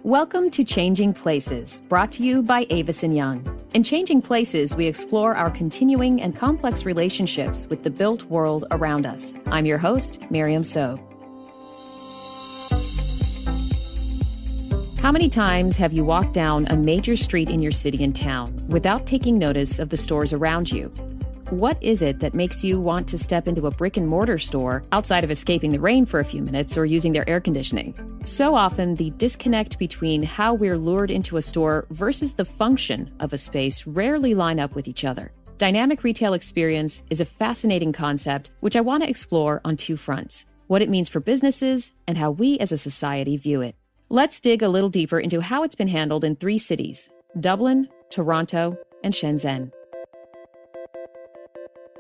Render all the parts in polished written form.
Welcome to Changing Places, brought to you by Avis & Young. In Changing Places, we explore our continuing and complex relationships with the built world around us. I'm your host, Miriam So. How many times have you walked down a major street in your city and town without taking notice of the stores around you? What is it that makes you want to step into a brick and mortar store outside of escaping the rain for a few minutes or using their air conditioning? So often, the disconnect between how we're lured into a store versus the function of a space rarely line up with each other. Dynamic retail experience is a fascinating concept, which I want to explore on two fronts: what it means for businesses and how we as a society view it. Let's dig a little deeper into how it's been handled in three cities: Dublin, Toronto, and Shenzhen.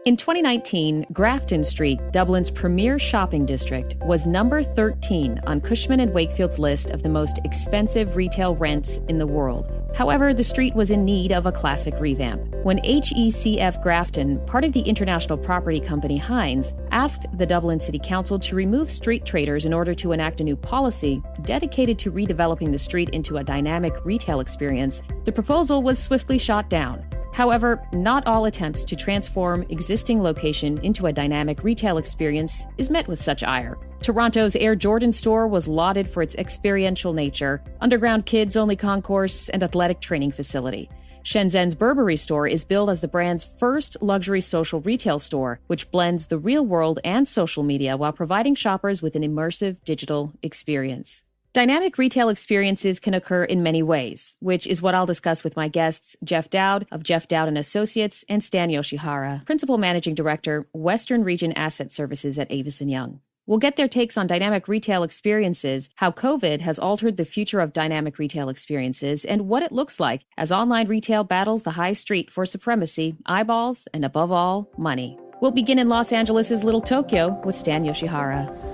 In 2019, Grafton Street, Dublin's premier shopping district, was number 13 on Cushman & Wakefield's list of the most expensive retail rents in the world. However, the street was in need of a classic revamp. When HECF Grafton, part of the international property company Hines, asked the Dublin City Council to remove street traders in order to enact a new policy dedicated to redeveloping the street into a dynamic retail experience, the proposal was swiftly shot down. However, not all attempts to transform existing location into a dynamic retail experience is met with such ire. Toronto's Air Jordan store was lauded for its experiential nature, underground kids-only concourse, and athletic training facility. Shenzhen's Burberry store is billed as the brand's first luxury social retail store, which blends the real world and social media while providing shoppers with an immersive digital experience. Dynamic retail experiences can occur in many ways, which is what I'll discuss with my guests, Jeff Dowd of Jeff Dowd & Associates and Stan Yoshihara, Principal Managing Director, Western Region Asset Services at Avis & Young. We'll get their takes on dynamic retail experiences, how COVID has altered the future of dynamic retail experiences, and what it looks like as online retail battles the high street for supremacy, eyeballs, and above all, money. We'll begin in Los Angeles' Little Tokyo with Stan Yoshihara.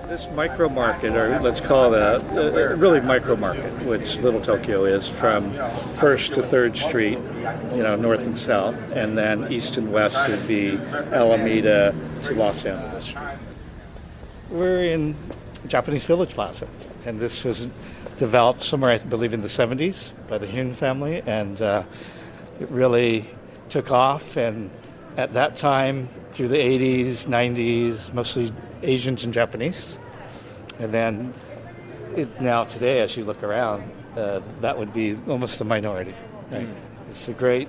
This micro market, or let's call it a really micro market, which Little Tokyo is, from 1st to 3rd Street, north and south, and then east and west would be Alameda to Los Angeles Street. We're in Japanese Village Plaza, and this was developed somewhere, I believe, in the 70s by the Hyun family, and it really took off, and at that time, through the 80s, 90s, mostly Asians and Japanese. And then now today, as you look around, that would be almost a minority. Right? It's a great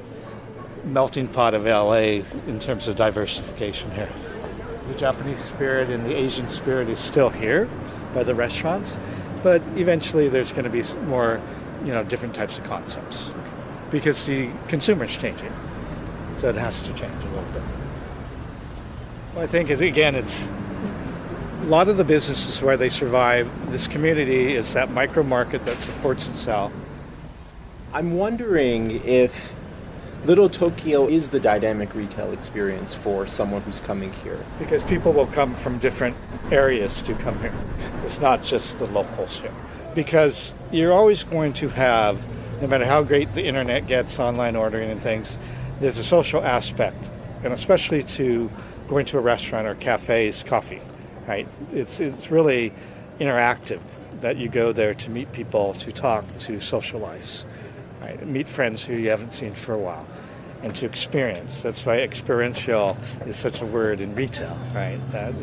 melting pot of LA in terms of diversification here. The Japanese spirit and the Asian spirit is still here by the restaurants, but eventually there's going to be more, different types of concepts because the consumer's changing. So it has to change a little bit. Well, I think, again, it's a lot of the businesses where they survive, this community is that micro market that supports itself. I'm wondering if Little Tokyo is the dynamic retail experience for someone who's coming here. Because people will come from different areas to come here. It's not just the locals here. Because you're always going to have, no matter how great the internet gets, online ordering and things, there's a social aspect, and especially to going to a restaurant or cafes, coffee, right? It's really interactive that you go there to meet people, to talk, to socialize, right? Meet friends who you haven't seen for a while, and to experience. That's why experiential is such a word in retail, right? That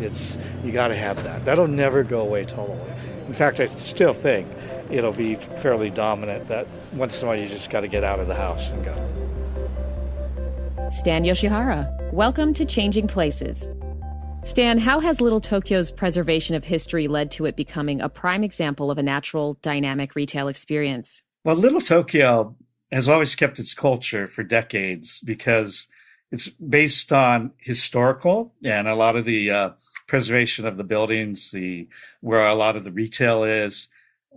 you got to have that. That'll never go away totally. In fact, I still think it'll be fairly dominant that once in a while you just got to get out of the house and go. Stan Yoshihara, welcome to Changing Places. Stan, how has Little Tokyo's preservation of history led to it becoming a prime example of a natural, dynamic retail experience? Well, Little Tokyo has always kept its culture for decades because it's based on historical, and a lot of the preservation of the buildings, where a lot of the retail is,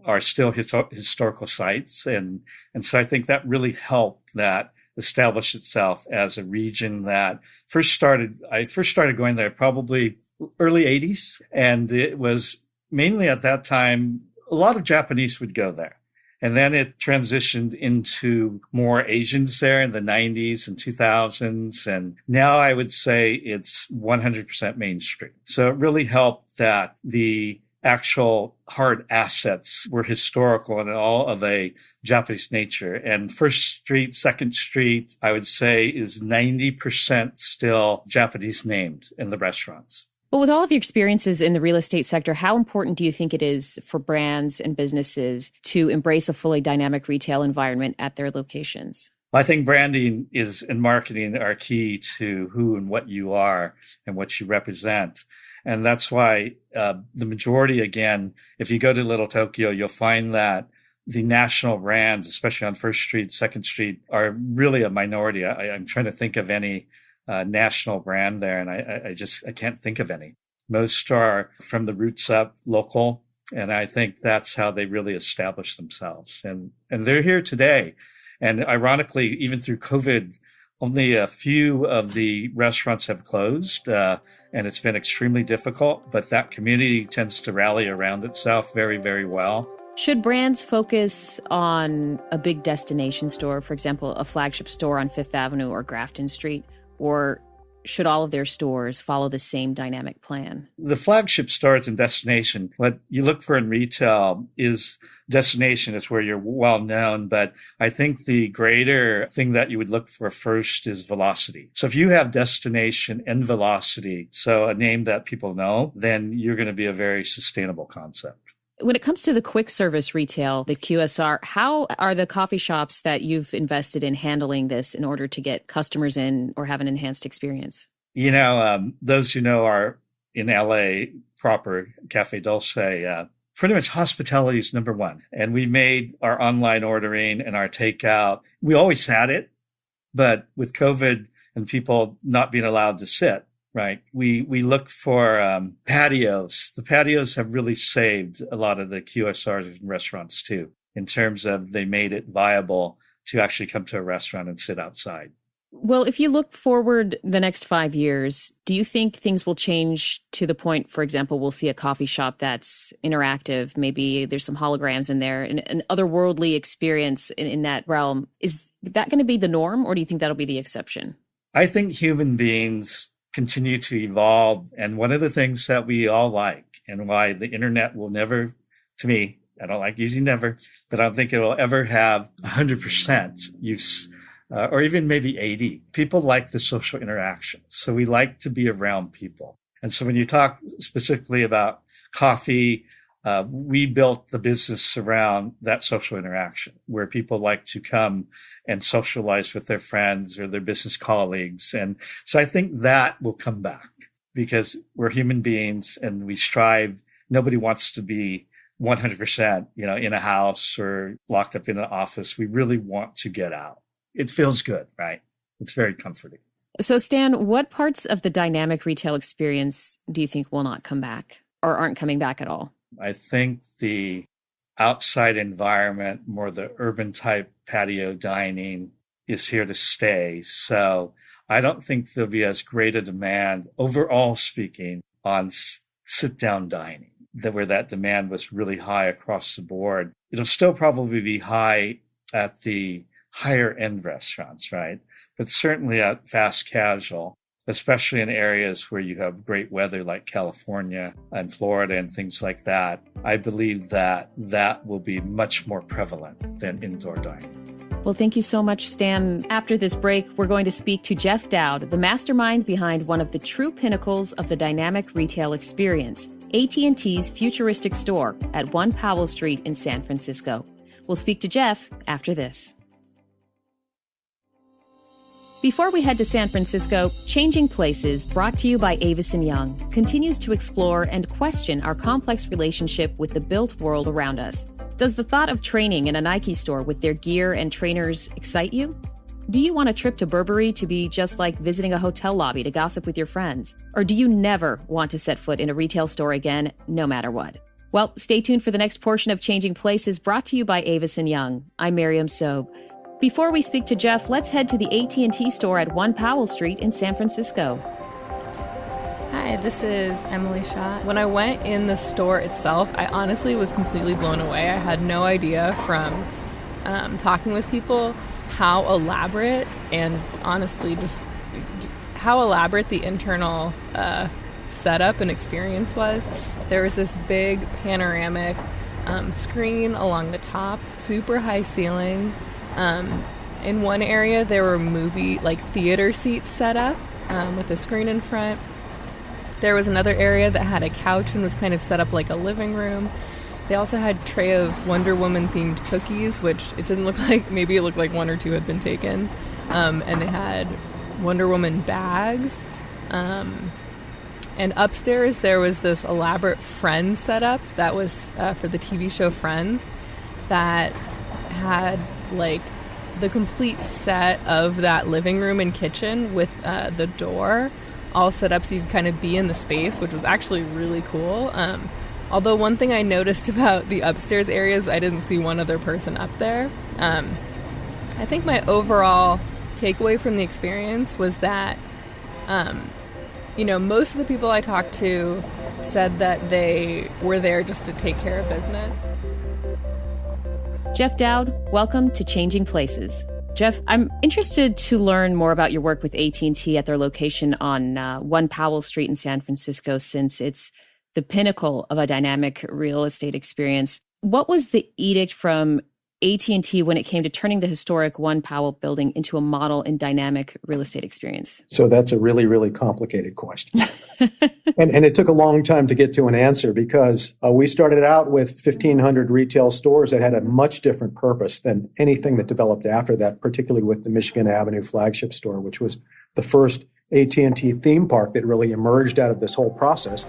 are still historical sites. And so I think that really helped that establish itself as a region that I first started going there probably early 80s. And it was mainly at that time, a lot of Japanese would go there. And then it transitioned into more Asians there in the 90s and 2000s. And now I would say it's 100% mainstream. So it really helped that the actual hard assets were historical and all of a Japanese nature. And First Street, Second Street, I would say is 90% still Japanese named in the restaurants. Well, with all of your experiences in the real estate sector, how important do you think it is for brands and businesses to embrace a fully dynamic retail environment at their locations? I think branding and marketing are key to who and what you are and what you represent. And that's why the majority, again, if you go to Little Tokyo, you'll find that the national brands, especially on First Street, Second Street, are really a minority. I'm trying to think of any national brand there, and I can't think of any. Most are from the roots up, local, and I think that's how they really establish themselves. And they're here today. And ironically, even through COVID, only a few of the restaurants have closed, and it's been extremely difficult, but that community tends to rally around itself very, very well. Should brands focus on a big destination store, for example, a flagship store on Fifth Avenue or Grafton Street, or should all of their stores follow the same dynamic plan? The flagship stores and destination, what you look for in retail is destination is where you're well known. But I think the greater thing that you would look for first is velocity. So if you have destination and velocity, so a name that people know, then you're going to be a very sustainable concept. When it comes to the quick service retail, the QSR, how are the coffee shops that you've invested in handling this in order to get customers in or have an enhanced experience? You know, those who know are in LA proper, Cafe Dulce, pretty much hospitality is number one. And we made our online ordering and our takeout. We always had it, but with COVID and people not being allowed to sit, right, we look for patios. The patios have really saved a lot of the QSRs and restaurants too, in terms of they made it viable to actually come to a restaurant and sit outside. Well, if you look forward the next 5 years, do you think things will change to the point, for example, we'll see a coffee shop that's interactive, maybe there's some holograms in there, an otherworldly experience in that realm? Is that going to be the norm, or do you think that'll be the exception? I think human beings continue to evolve. And one of the things that we all like and why the internet will never, to me, I don't like using never, but I don't think it will ever have 100% use. Or even maybe 80. People like the social interaction. So we like to be around people. And so when you talk specifically about coffee, we built the business around that social interaction where people like to come and socialize with their friends or their business colleagues. And so I think that will come back because we're human beings and we strive. Nobody wants to be 100%, in a house or locked up in an office. We really want to get out. It feels good, right? It's very comforting. So, Stan, what parts of the dynamic retail experience do you think will not come back or aren't coming back at all? I think the outside environment, more the urban type patio dining is here to stay. So I don't think there'll be as great a demand, overall speaking, on sit-down dining, where that demand was really high across the board. It'll still probably be high at the higher end restaurants, right? But certainly at fast casual, especially in areas where you have great weather like California and Florida and things like that, I believe that will be much more prevalent than indoor dining. Well, thank you so much, Stan. After this break, we're going to speak to Jeff Dowd, the mastermind behind one of the true pinnacles of the dynamic retail experience, AT&T's futuristic store at 1 Powell Street in San Francisco. We'll speak to Jeff after this. Before we head to San Francisco, Changing Places, brought to you by Avis & Young, continues to explore and question our complex relationship with the built world around us. Does the thought of training in a Nike store with their gear and trainers excite you? Do you want a trip to Burberry to be just like visiting a hotel lobby to gossip with your friends? Or do you never want to set foot in a retail store again, no matter what? Well, stay tuned for the next portion of Changing Places, brought to you by Avis & Young. I'm Miriam Sobe. Before we speak to Jeff, let's head to the AT&T store at 1 Powell Street in San Francisco. Hi, this is Emily Schott. When I went in the store itself, I honestly was completely blown away. I had no idea from talking with people how elaborate and honestly just how elaborate the internal setup and experience was. There was this big panoramic screen along the top, super high ceiling. In one area, there were theater seats set up with a screen in front. There was another area that had a couch and was kind of set up like a living room. They also had a tray of Wonder Woman themed cookies, which it didn't look like, maybe it looked like one or two had been taken. And they had Wonder Woman bags. And upstairs there was this elaborate Friends setup that was for the TV show Friends that had like the complete set of that living room and kitchen with the door all set up so you could kind of be in the space, which was actually really cool. Although one thing I noticed about the upstairs areas, I didn't see one other person up there. I think my overall takeaway from the experience was that most of the people I talked to said that they were there just to take care of business. Jeff Dowd, welcome to Changing Places. Jeff, I'm interested to learn more about your work with AT&T at their location on 1 Powell Street in San Francisco, since it's the pinnacle of a dynamic real estate experience. What was the edict from AT&T when it came to turning the historic 1 Powell building into a model and dynamic real estate experience? So that's a really, really complicated question. and it took a long time to get to an answer because we started out with 1,500 retail stores that had a much different purpose than anything that developed after that, particularly with the Michigan Avenue flagship store, which was the first AT&T theme park that really emerged out of this whole process.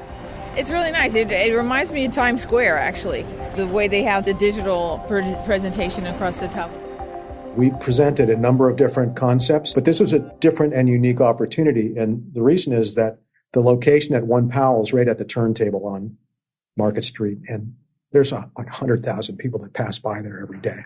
It's really nice. It reminds me of Times Square, actually, the way they have the digital presentation across the top. We presented a number of different concepts, but this was a different and unique opportunity. And the reason is that the location at 1 Powell is right at the turntable on Market Street. And there's like 100,000 people that pass by there every day.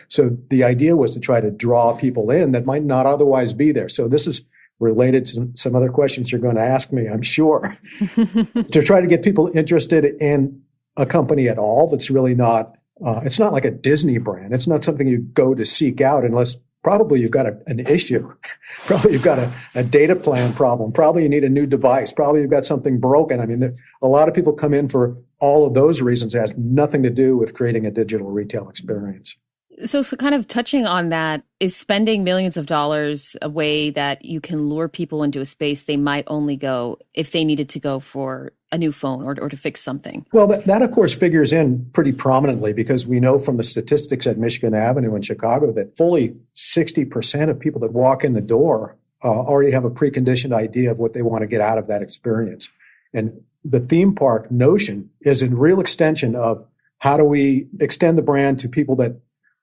So the idea was to try to draw people in that might not otherwise be there. So this is related to some other questions you're going to ask me, I'm sure, to try to get people interested in a company at all that's really not, it's not like a Disney brand. It's not something you go to seek out unless probably you've got an issue. Probably you've got a data plan problem. Probably you need a new device. Probably you've got something broken. I mean, a lot of people come in for all of those reasons. It has nothing to do with creating a digital retail experience. So kind of touching on that, is spending millions of dollars a way that you can lure people into a space they might only go if they needed to go for a new phone or to fix something? Well, that of course figures in pretty prominently because we know from the statistics at Michigan Avenue in Chicago that fully 60% of people that walk in the door already have a preconditioned idea of what they want to get out of that experience. And the theme park notion is a real extension of how do we extend the brand to people that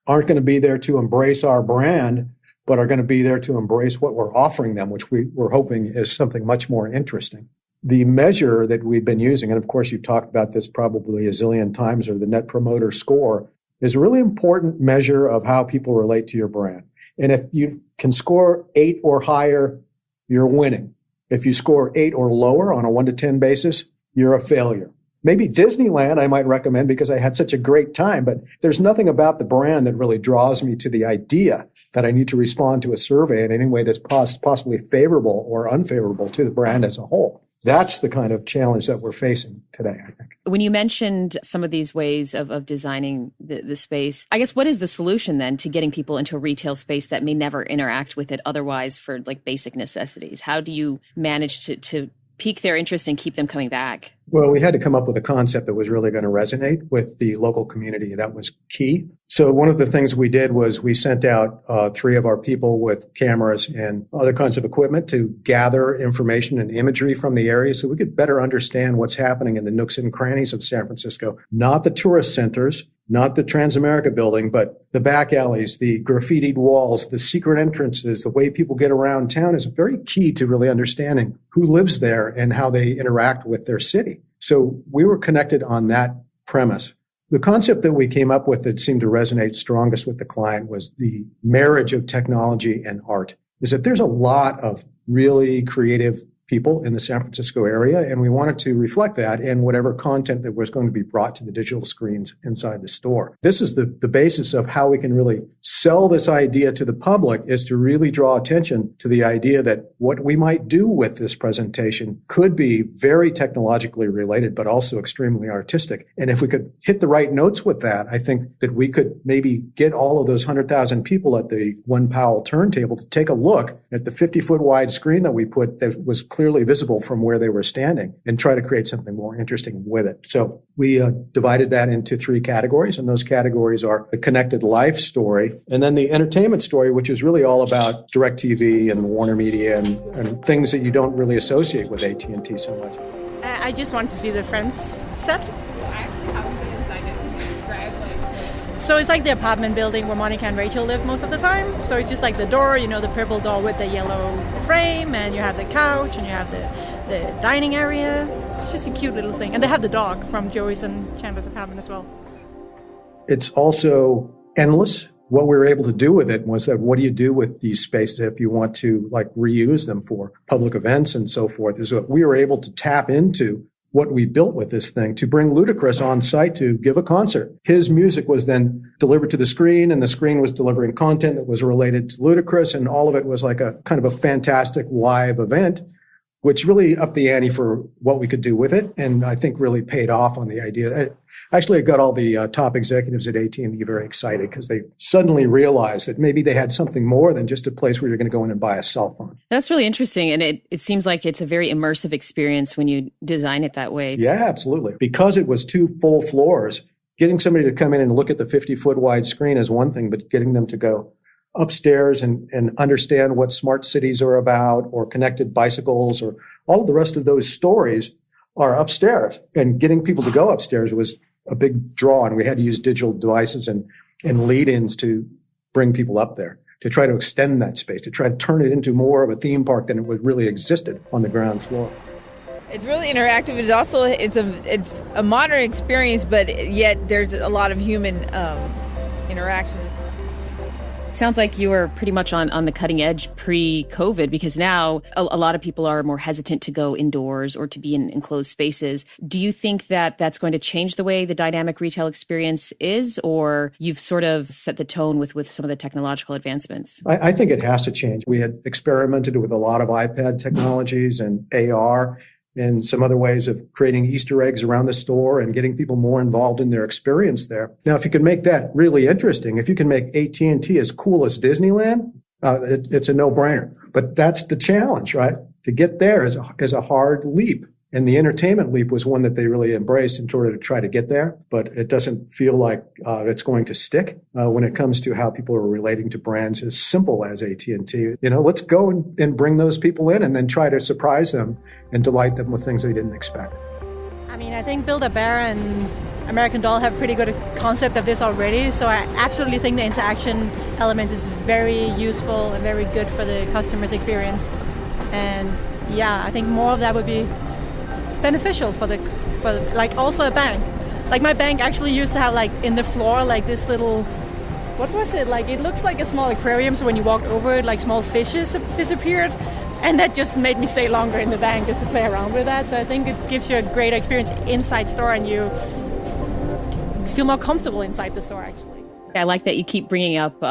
aren't going to be there to embrace our brand, but are going to be there to embrace what we're offering them, which we're hoping is something much more interesting. The measure that we've been using, and of course you've talked about this probably a zillion times, or the Net Promoter Score, is a really important measure of how people relate to your brand. And if you can score 8 or higher, you're winning. If you score 8 or lower on a 1 to 10 basis, you're a failure. Maybe Disneyland I might recommend because I had such a great time, but there's nothing about the brand that really draws me to the idea that I need to respond to a survey in any way that's possibly favorable or unfavorable to the brand as a whole. That's the kind of challenge that we're facing today, I think. When you mentioned some of these ways of designing the space, I guess what is the solution then to getting people into a retail space that may never interact with it otherwise for like basic necessities? How do you manage to pique their interest and keep them coming back? Well, we had to come up with a concept that was really going to resonate with the local community. That was key. So one of the things we did was we sent out 3 of our people with cameras and other kinds of equipment to gather information and imagery from the area so we could better understand what's happening in the nooks and crannies of San Francisco, not the tourist centers, not the Transamerica building, but the back alleys, the graffitied walls, the secret entrances, the way people get around town is very key to really understanding who lives there and how they interact with their city. So we were connected on that premise. The concept that we came up with that seemed to resonate strongest with the client was the marriage of technology and art. Is that there's a lot of really creative people in the San Francisco area, and we wanted to reflect that in whatever content that was going to be brought to the digital screens inside the store. This is the basis of how we can really sell this idea to the public, is to really draw attention to the idea that what we might do with this presentation could be very technologically related, but also extremely artistic. And if we could hit the right notes with that, I think that we could maybe get all of those 100,000 people at the One Powell turntable to take a look at the 50-foot wide screen that we put that was clearly visible from where they were standing, and try to create something more interesting with it. So we divided that into 3 categories, and those categories are the connected life story, and then the entertainment story, which is really all about DirecTV and Warner Media and things that you don't really associate with AT&T so much. I just wanted to see the Friends set. So it's like the apartment building where Monica and Rachel live most of the time. So it's just like the door, the purple door with the yellow frame, and you have the couch, and you have the dining area. It's just a cute little thing. And they have the dog from Joey's and Chandler's apartment as well. It's also endless. What we were able to do with it was that what do you do with these spaces if you want to reuse them for public events and so forth, is what we were able to tap into what we built with this thing to bring Ludacris on site to give a concert. His music was then delivered to the screen, and the screen was delivering content that was related to Ludacris, and all of it was like a kind of a fantastic live event, which really upped the ante for what we could do with it, and I think really paid off on the idea. Actually, it got all the top executives at AT&T very excited because they suddenly realized that maybe they had something more than just a place where you're going to go in and buy a cell phone. That's really interesting. And it seems like it's a very immersive experience when you design it that way. Yeah, absolutely. Because it was 2 full floors, getting somebody to come in and look at the 50-foot wide screen is one thing, but getting them to go upstairs and understand what smart cities are about, or connected bicycles, or all of the rest of those stories are upstairs. And getting people to go upstairs was a big draw, and we had to use digital devices and lead-ins to bring people up there, to try to extend that space, to try to turn it into more of a theme park than it would really existed on the ground floor. It's really interactive. It's also it's a modern experience, but yet there's a lot of human interaction. It sounds like you were pretty much on the cutting edge pre-COVID, because now a lot of people are more hesitant to go indoors or to be in enclosed spaces. Do you think that that's going to change the way the dynamic retail experience is, or you've sort of set the tone with some of the technological advancements? I think it has to change. We had experimented with a lot of iPad technologies and AR and some other ways of creating Easter eggs around the store and getting people more involved in their experience there. Now, if you can make that really interesting, if you can make AT&T as cool as Disneyland, it's a no-brainer. But that's the challenge, right? To get there is a hard leap. And the entertainment leap was one that they really embraced in order to try to get there. But it doesn't feel like it's going to stick when it comes to how people are relating to brands as simple as AT&T. Let's go and bring those people in and then try to surprise them and delight them with things they didn't expect. I mean, I think Build-A-Bear and American Doll have pretty good concept of this already. So I absolutely think the interaction element is very useful and very good for the customer's experience. And yeah, I think more of that would be beneficial for also a bank. Like my bank actually used to have in the floor this little, what was it? It looks like a small aquarium, so when you walked over it, small fishes disappeared. And that just made me stay longer in the bank just to play around with that. So I think it gives you a great experience inside store, and you feel more comfortable inside the store actually. I like that you keep bringing up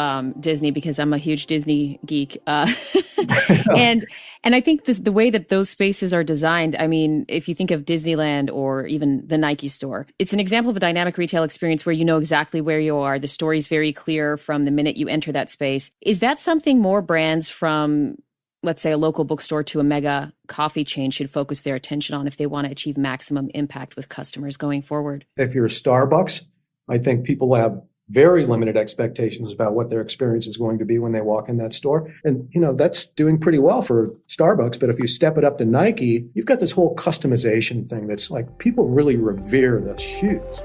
Disney, because I'm a huge Disney geek. And I think the way that those spaces are designed, I mean, if you think of Disneyland or even the Nike store, it's an example of a dynamic retail experience where you know exactly where you are. The story's very clear from the minute you enter that space. Is that something more brands from, let's say, a local bookstore to a mega coffee chain should focus their attention on if they want to achieve maximum impact with customers going forward? If you're a Starbucks, I think people have very limited expectations about what their experience is going to be when they walk in that store. And, that's doing pretty well for Starbucks. But if you step it up to Nike, you've got this whole customization thing that's people really revere the shoes.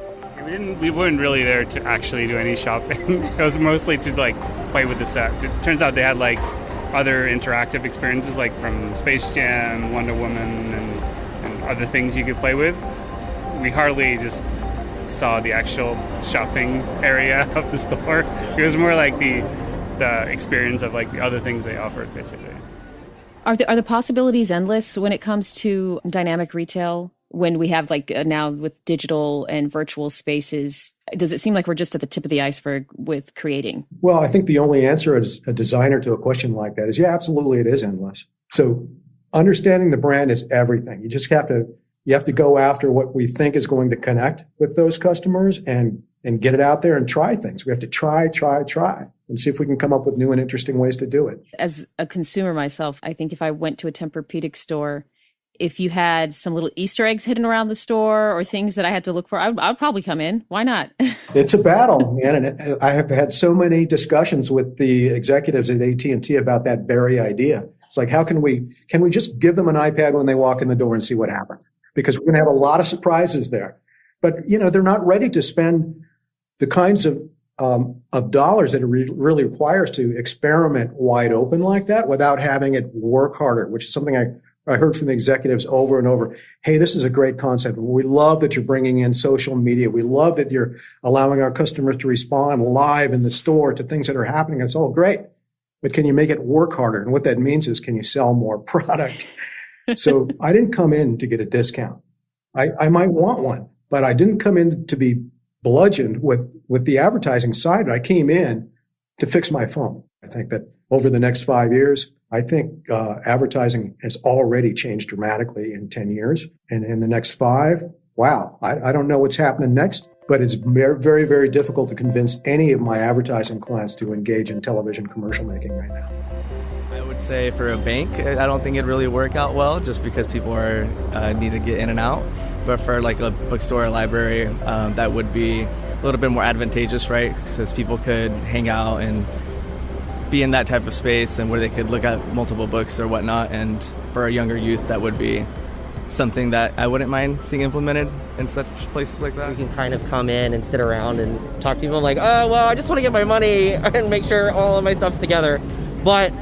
We weren't really there to actually do any shopping. It was mostly to play with the set. It turns out they had other interactive experiences from Space Jam, Wonder Woman, and other things you could play with. We hardly just saw the actual shopping area of the store. It was more the experience of the other things they offered, basically. Are the possibilities endless when it comes to dynamic retail? When we have now with digital and virtual spaces, does it seem like we're just at the tip of the iceberg with creating? Well, I think the only answer as a designer to a question like that is, yeah, absolutely, it is endless. So understanding the brand is everything. You have to go after what we think is going to connect with those customers and get it out there and try things. We have to try, and see if we can come up with new and interesting ways to do it. As a consumer myself, I think if I went to a Tempur-Pedic store, if you had some little Easter eggs hidden around the store or things that I had to look for, I'd probably come in. Why not? It's a battle, man. And I have had so many discussions with the executives at AT&T about that very idea. It's like, can we just give them an iPad when they walk in the door and see what happens? Because we're going to have a lot of surprises there. But, they're not ready to spend the kinds of dollars that it really requires to experiment wide open like that without having it work harder, which is something I heard from the executives over and over. Hey, this is a great concept. We love that you're bringing in social media. We love that you're allowing our customers to respond live in the store to things that are happening. It's all great. But can you make it work harder? And what that means is, can you sell more product? So I didn't come in to get a discount. I might want one, but I didn't come in to be bludgeoned with the advertising side. I came in to fix my phone. I think that over the next 5 years, I think advertising has already changed dramatically in 10 years. And in the next 5, wow, I don't know what's happening next, but it's very, very, very difficult to convince any of my advertising clients to engage in television commercial making right now. I would say for a bank, I don't think it'd really work out well just because people need to get in and out. But for like a bookstore or library, that would be a little bit more advantageous, right? Because people could hang out and be in that type of space and where they could look at multiple books or whatnot. And for a younger youth, that would be something that I wouldn't mind seeing implemented in such places like that. We can kind of come in and sit around and talk to people like, oh, well, I just want to get my money and make sure all of my stuff's together. But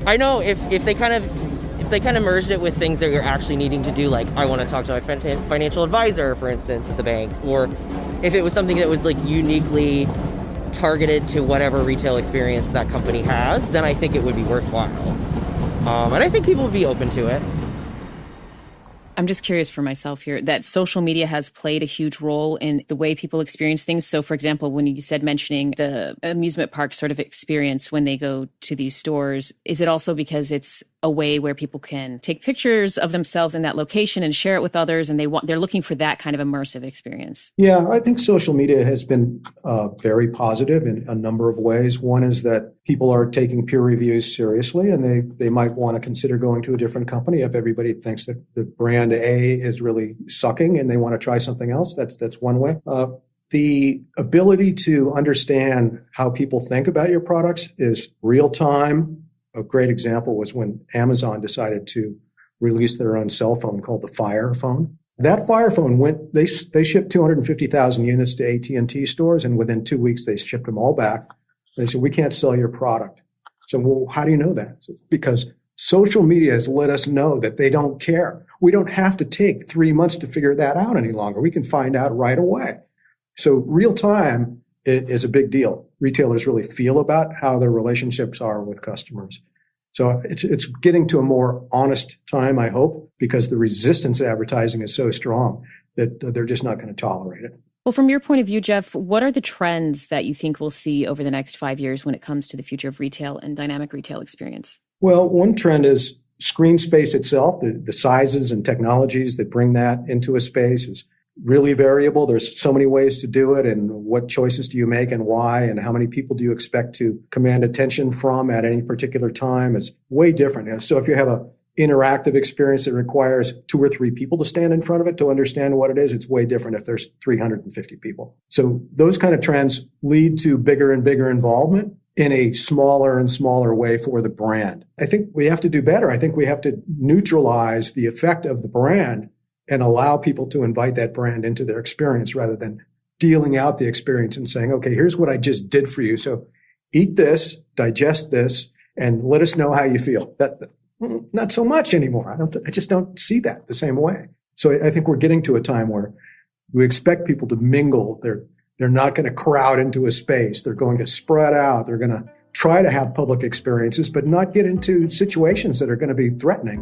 I know if they kind of merged it with things that you're actually needing to do, like I want to talk to my financial advisor, for instance, at the bank, or if it was something that was like uniquely targeted to whatever retail experience that company has, then I think it would be worthwhile. And I think people would be open to it. I'm just curious for myself here that social media has played a huge role in the way people experience things. So, for example, when you said mentioning the amusement park sort of experience when they go to these stores, is it also because it's a way where people can take pictures of themselves in that location and share it with others, and they're looking for that kind of immersive experience? Yeah, I think social media has been very positive in a number of ways. One is that people are taking peer reviews seriously, and they might want to consider going to a different company if everybody thinks that the brand A is really sucking and they want to try something else. That's one way. The ability to understand how people think about your products is real time. A great example was when Amazon decided to release their own cell phone called the Fire phone. That Fire phone they shipped 250,000 units to AT&T stores, and within 2 weeks they shipped them all back. They said, we can't sell your product. So, well, how do you know that? Because social media has let us know that they don't care. We don't have to take 3 months to figure that out any longer. We can find out right away. So real time is a big deal. Retailers really feel about how their relationships are with customers. So it's getting to a more honest time, I hope, because the resistance to advertising is so strong that they're just not going to tolerate it. Well, from your point of view, Jeff, what are the trends that you think we'll see over the next 5 years when it comes to the future of retail and dynamic retail experience? Well, one trend is screen space itself. The sizes and technologies that bring that into a space is really variable. There's so many ways to do it, and what choices do you make and why, and how many people do you expect to command attention from at any particular time is way different. And so if you have a interactive experience that requires 2 or 3 people to stand in front of it to understand what it is, it's way different if there's 350 people. So those kind of trends lead to bigger and bigger involvement in a smaller and smaller way for the brand. I think we have to do better. I think we have to neutralize the effect of the brand and allow people to invite that brand into their experience rather than dealing out the experience and saying, okay, here's what I just did for you. So eat this, digest this, and let us know how you feel. Not so much anymore. I just don't see that the same way. So I think we're getting to a time where we expect people to mingle. They're not going to crowd into a space. They're going to spread out. They're going to try to have public experiences, but not get into situations that are going to be threatening.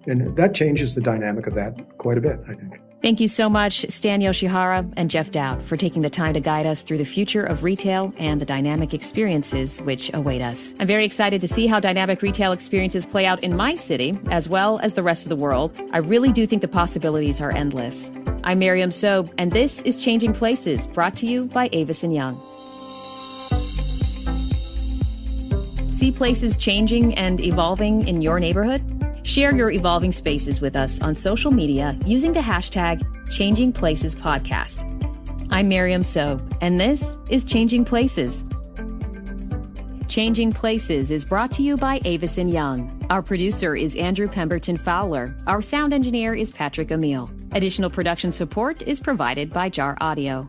And that changes the dynamic of that quite a bit, I think. Thank you so much, Stan Yoshihara and Jeff Dowd, for taking the time to guide us through the future of retail and the dynamic experiences which await us. I'm very excited to see how dynamic retail experiences play out in my city, as well as the rest of the world. I really do think the possibilities are endless. I'm Miriam Sobe, and this is Changing Places, brought to you by Avis & Young. See places changing and evolving in your neighborhood? Share your evolving spaces with us on social media using the hashtag #ChangingPlacesPodcast. I'm Miriam Sobe, and this is Changing Places. Changing Places is brought to you by Avis & Young. Our producer is Andrew Pemberton Fowler. Our sound engineer is Patrick Emile. Additional production support is provided by Jar Audio.